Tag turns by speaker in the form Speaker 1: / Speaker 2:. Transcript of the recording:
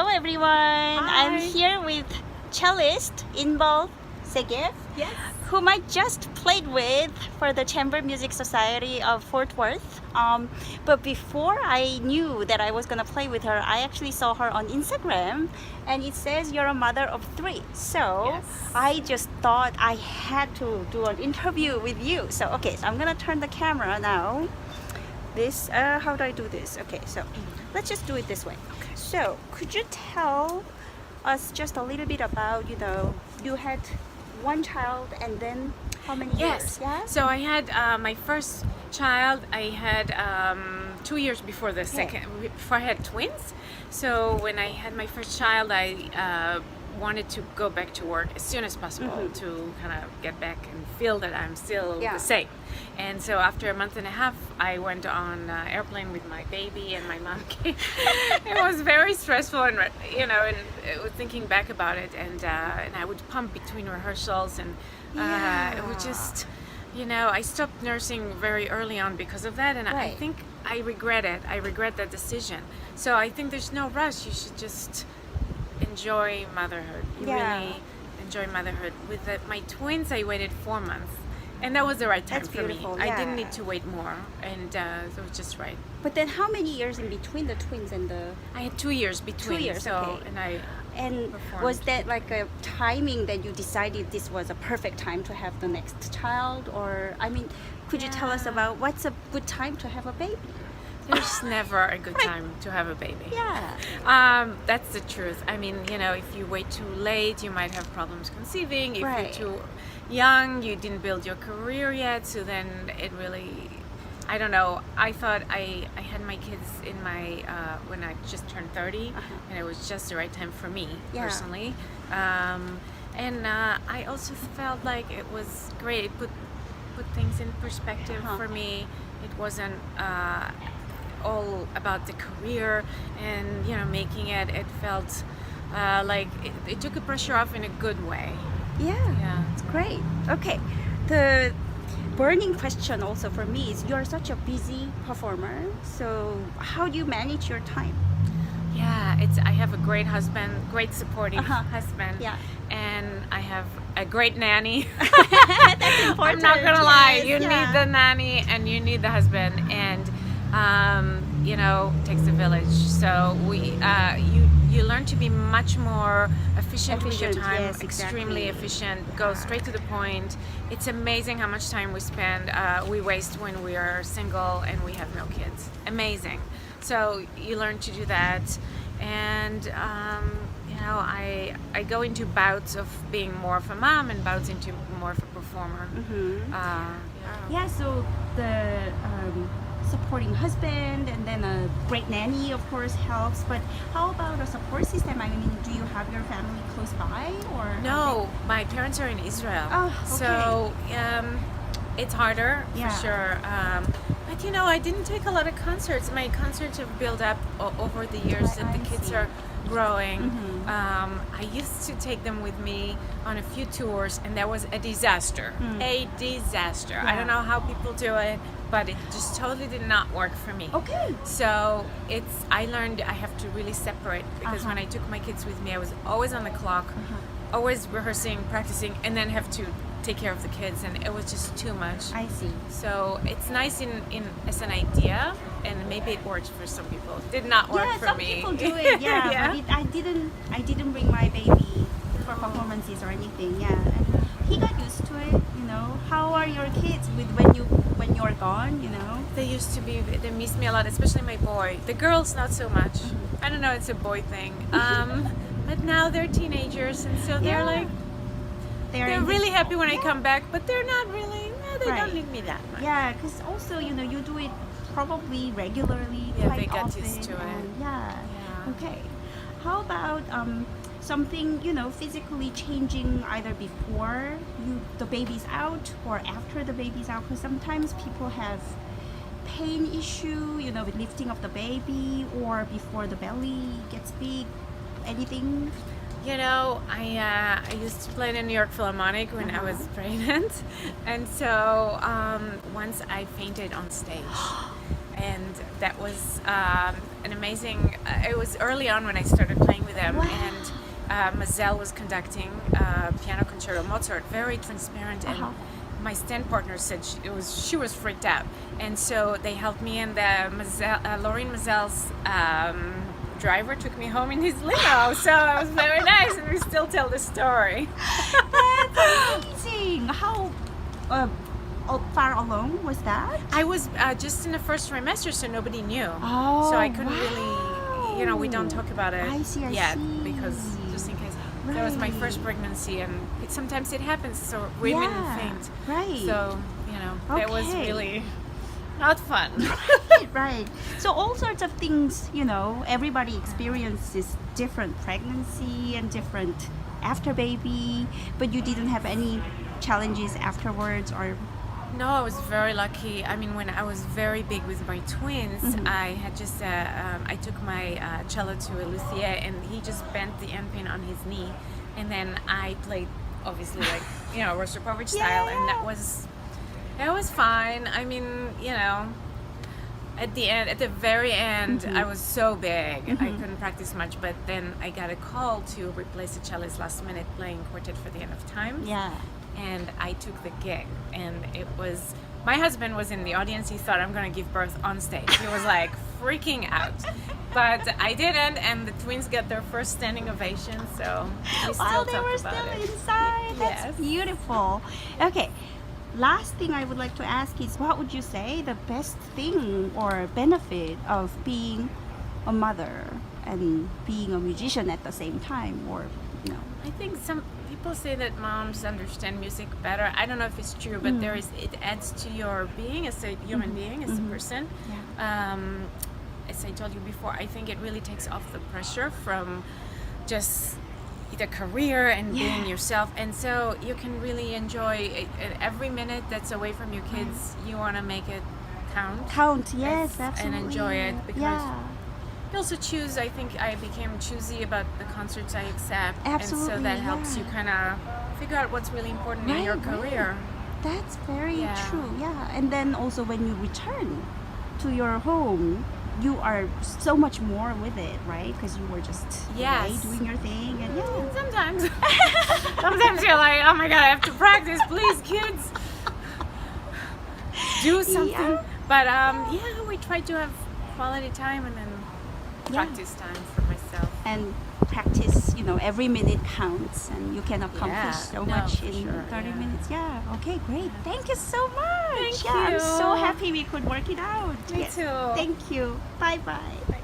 Speaker 1: Hello everyone.
Speaker 2: Hi.
Speaker 1: I'm here with cellist Inbal Segev,
Speaker 2: Yes.
Speaker 1: whom I just played with for the Chamber Music Society of Fort Worth. But before I knew that I was gonna play with her, I actually saw her on Instagram, and it says you're a mother of 3. So
Speaker 2: Yes.
Speaker 1: I just thought I had to do an interview with you. So I'm gonna turn the camera now. This how do I do this? Okay, so let's just do it this way.
Speaker 2: Okay.
Speaker 1: So could you tell us just a little bit about, you had one child and then how many years?
Speaker 2: Yes.
Speaker 1: Yeah.
Speaker 2: So I had my first child. I had 2 years before the second. Before I had twins. So when I had my first child, I wanted to go back to work as soon as possible to kind of get back and feel that I'm still the same. And so after a month and a half, I went on an airplane with my baby, and my mom came. It was very stressful, and thinking back about it, and I would pump between rehearsals, and it would just, I stopped nursing very early on because of that, and I think I regret it. I regret that decision. So I think there's no rush. You should just enjoy motherhood. You really enjoy motherhood. With my twins, I waited 4 months, and that was the right time
Speaker 1: That's
Speaker 2: for me.
Speaker 1: beautiful,
Speaker 2: I didn't need to wait more, and it was just right.
Speaker 1: But then how many years in between the twins and the...
Speaker 2: I had 2 years between.
Speaker 1: 2 years,
Speaker 2: so,
Speaker 1: okay. And
Speaker 2: performed.
Speaker 1: was that like a timing that you decided this was a perfect time to have the next child? Or, could you tell us about what's a good time to have a baby?
Speaker 2: There's never a good time to have a baby.
Speaker 1: Yeah.
Speaker 2: That's the truth. If you wait too late, you might have problems conceiving. If you're too young, you didn't build your career yet, so then it really, I don't know. I thought I had my kids in my when I just turned 30, and it was just the right time for me personally. And I also felt like it was great. It put things in perspective for me. It wasn't all about the career and making it. It felt like it took the pressure off in a good way.
Speaker 1: Yeah, it's great. Okay, the burning question also for me is you're such a busy performer, so how do you manage your time?
Speaker 2: I have a great husband, great supporting husband, and I have a great nanny.
Speaker 1: That's important.
Speaker 2: I'm not gonna lie, you need the nanny and you need the husband, and it takes a village. So you learn to be much more efficient with your time, extremely efficient, go straight to the point. It's amazing how much time we waste when we are single and we have no kids. Amazing. So you learn to do that, and I go into bouts of being more of a mom and bouts into more of a performer.
Speaker 1: So the supporting husband and then a great nanny of course helps, but how about a support system? Do you have your family close by, or?
Speaker 2: No, my parents are in Israel. So it's harder for sure. But I didn't take a lot of concerts. My concerts have built up over the years that the kids are growing. I used to take them with me on a few tours, and that was a disaster. A disaster. I don't know how people do it, but it just totally did not work for me. So I learned I have to really separate, because when I took my kids with me, I was always on the clock, always rehearsing, practicing, and then have to take care of the kids, and it was just too much.
Speaker 1: I see.
Speaker 2: So it's nice in as an idea, and maybe it works for some people. It did not work for me.
Speaker 1: Yeah, some people do it. But I didn't bring my baby for performances or anything. And he got used to it. How are your kids when you're gone?
Speaker 2: They miss me a lot, especially my boy. The girls not so much. I don't know, it's a boy thing. But now they're teenagers, and so they're really happy when I come back, but they're not really, they don't need me that much.
Speaker 1: Yeah, because also, you do it probably regularly,
Speaker 2: Yeah,
Speaker 1: quite
Speaker 2: they got
Speaker 1: often.
Speaker 2: used to it.
Speaker 1: Okay. How about something, physically changing either before the baby's out or after the baby's out? Because sometimes people have pain issue, with lifting of the baby, or before the belly gets big. Anything?
Speaker 2: I used to play in the New York Philharmonic when I was pregnant, and so once I fainted on stage, and that was an amazing. It was early on when I started playing with them,
Speaker 1: Wow.
Speaker 2: and Mazel was conducting piano concerto Mozart, very transparent, and my stand partner said she was freaked out, and so they helped me, and Laureen Mazel's driver took me home in his limo, so it was very nice, and we still tell the story.
Speaker 1: That's amazing. How far along was that?
Speaker 2: I was just in the first trimester, so nobody knew.
Speaker 1: Oh,
Speaker 2: So I couldn't really, we don't talk about it
Speaker 1: I see,
Speaker 2: yet because just in case. That was my
Speaker 1: Right.
Speaker 2: first pregnancy, and sometimes it happens, so women faint.
Speaker 1: Right.
Speaker 2: So, that was
Speaker 1: Okay.
Speaker 2: really not fun.
Speaker 1: Right. So all sorts of things, everybody experiences different pregnancy and different after baby, but you didn't have any challenges afterwards or
Speaker 2: No, I was very lucky. I mean, when I was very big with my twins, I had just I took my cello to a luthier, and he just bent the end pin on his knee, and then I played, obviously, like Rostropovich style, and that was fine. I mean, at the very end, I was so big, I couldn't practice much. But then I got a call to replace the cellist last minute, playing quartet for the end of time.
Speaker 1: yeah.
Speaker 2: And I took the gig, and it was, my husband was in the audience. He thought I'm going to give birth on stage. He was like freaking out, but I didn't, and the twins got their first standing ovation, so we still
Speaker 1: While they
Speaker 2: talk
Speaker 1: were
Speaker 2: about
Speaker 1: still
Speaker 2: it.
Speaker 1: inside. That's
Speaker 2: Yes.
Speaker 1: beautiful. Okay. Last thing I would like to ask is, what would you say the best thing or benefit of being a mother and being a musician at the same time, or
Speaker 2: I think some people say that moms understand music better. I don't know if it's true, but it adds to your being as a human being, as a person.
Speaker 1: Yeah.
Speaker 2: As I told you before, I think it really takes off the pressure from just the career and being yourself, and so you can really enjoy it. Every minute that's away from your kids, you want to make it count.
Speaker 1: Yes,
Speaker 2: and
Speaker 1: absolutely.
Speaker 2: enjoy it, because
Speaker 1: yeah.
Speaker 2: you also choose. I think I became choosy about the concerts I accept,
Speaker 1: Absolutely,
Speaker 2: and so that helps you kind of figure out what's really important in your career.
Speaker 1: That's very
Speaker 2: Yeah.
Speaker 1: true. Yeah, and then also when you return to your home, you are so much more with it, right? Because you were just doing your thing, and
Speaker 2: Sometimes you're like, oh my god, I have to practice. Please, kids, do something.
Speaker 1: Yeah.
Speaker 2: But we try to have quality time, and then practice time for myself.
Speaker 1: and practice. Every minute counts, and you can accomplish so much
Speaker 2: for
Speaker 1: in
Speaker 2: sure,
Speaker 1: 30
Speaker 2: yeah.
Speaker 1: minutes. Yeah. Okay, great. Thank you so much.
Speaker 2: Thank
Speaker 1: I'm
Speaker 2: you.
Speaker 1: so happy we could work it out.
Speaker 2: Me too.
Speaker 1: Thank you. Bye bye.